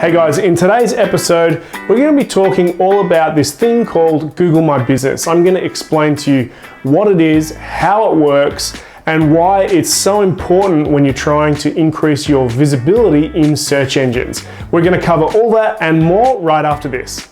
Hey guys, in today's episode, we're going to be talking all about this thing called Google My Business. I'm going to explain to you what it is, how it works, and why it's so important when you're trying to increase your visibility in search engines. We're going to cover all that and more right after this.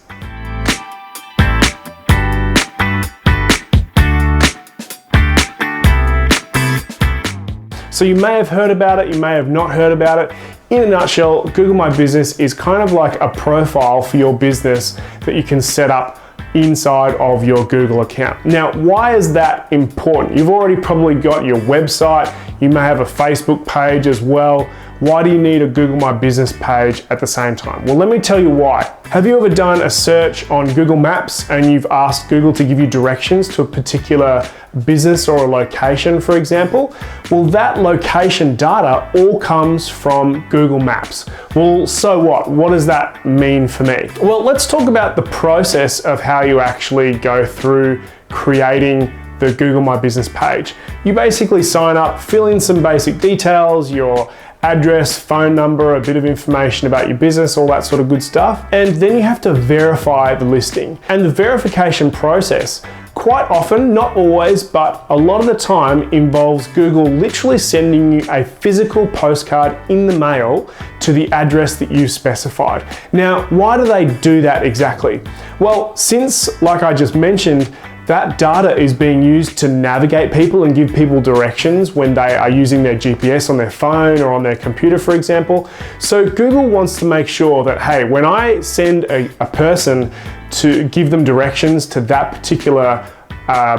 So you may have heard about it, you may have not heard about it. In a nutshell, Google My Business is kind of like a profile for your business that you can set up inside of your Google account. Now, why is that important? You've already probably got your website, you may have a Facebook page as well. Why do you need a Google My Business page at the same time? Well, let me tell you why. Have you ever done a search on Google Maps and you've asked Google to give you directions to a particular business or a location, for example? Well, that location data all comes from Google Maps. Well, so what? What does that mean for me? Well, let's talk about the process of how you actually go through creating the Google My Business page. You basically sign up, fill in some basic details, your address, phone number, a bit of information about your business, all that sort of good stuff. And then you have to verify the listing. And the verification process, quite often, not always, but a lot of the time involves Google literally sending you a physical postcard in the mail to the address that you specified. Now, why do they do that exactly? Well, since, like I just mentioned, that data is being used to navigate people and give people directions when they are using their GPS on their phone or on their computer, for example. So Google wants to make sure that, hey, when I send a person to give them directions to that particular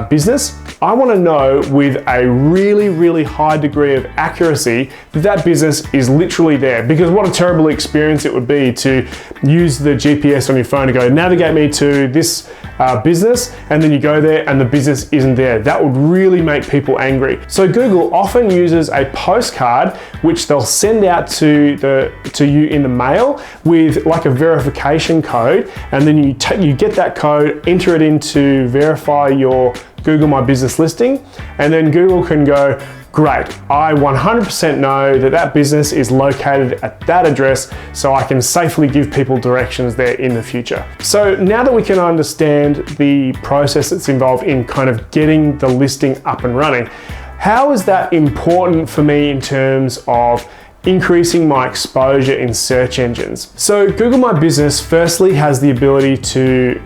business, I want to know with a really high degree of accuracy that that business is literally there. Because what a terrible experience it would be to use the GPS on your phone to go navigate me to this business, and then you go there and the business isn't there. That would really make people angry. So Google often uses a postcard which they'll send out to you in the mail with like a verification code, and then you get that code, enter it in to verify your Google My Business listing, and then Google can go, great, I 100% know that that business is located at that address, so I can safely give people directions there in the future. So now that we can understand the process that's involved in kind of getting the listing up and running, how is that important for me in terms of increasing my exposure in search engines? So Google My Business firstly has the ability to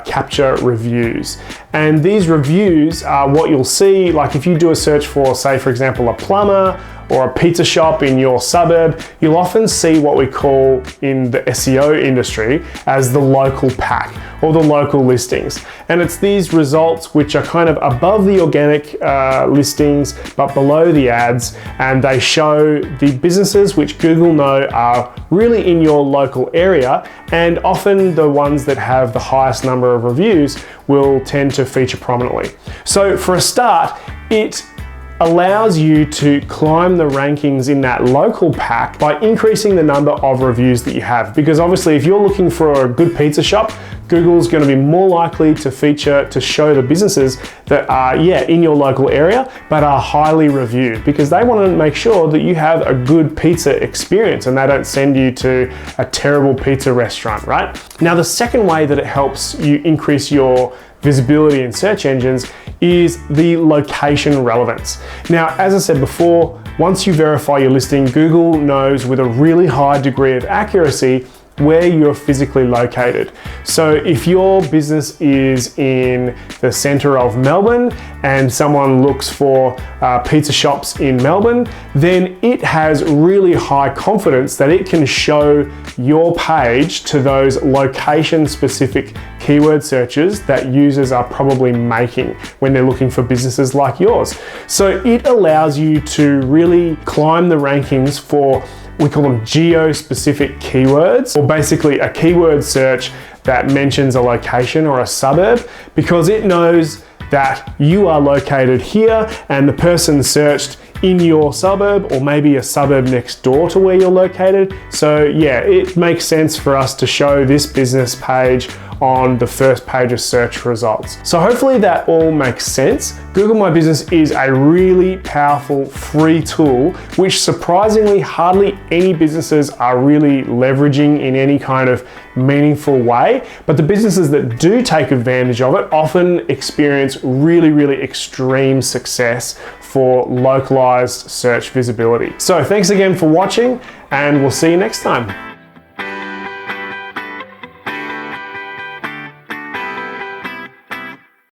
capture reviews. And these reviews are what you'll see, like if you do a search for, say, for example, a plumber or a pizza shop in your suburb, you'll often see what we call in the SEO industry as the local pack or the local listings. And it's these results which are kind of above the organic listings but below the ads, and they show the businesses which Google know are really in your local area, and often the ones that have the highest number of reviews will tend to feature prominently. So for a start, it allows you to climb the rankings in that local pack by increasing the number of reviews that you have. Because obviously if you're looking for a good pizza shop, Google's going to be more likely to show the businesses that are, in your local area, but are highly reviewed, because they want to make sure that you have a good pizza experience and they don't send you to a terrible pizza restaurant, right? Now, the second way that it helps you increase your visibility in search engines is the location relevance. Now, as I said before, once you verify your listing, Google knows with a really high degree of accuracy where you're physically located. So if your business is in the center of Melbourne and someone looks for pizza shops in Melbourne, then it has really high confidence that it can show your page to those location-specific keyword searches that users are probably making when they're looking for businesses like yours. So it allows you to really climb the rankings for, we call them geo-specific keywords, or basically a keyword search that mentions a location or a suburb, because it knows that you are located here and the person searched in your suburb or maybe a suburb next door to where you're located. So yeah, it makes sense for us to show this business page on the first page of search results. So hopefully that all makes sense. Google My Business is a really powerful free tool, which surprisingly hardly any businesses are really leveraging in any kind of meaningful way. But the businesses that do take advantage of it often experience really, really extreme success for localized search visibility. So thanks again for watching, and we'll see you next time.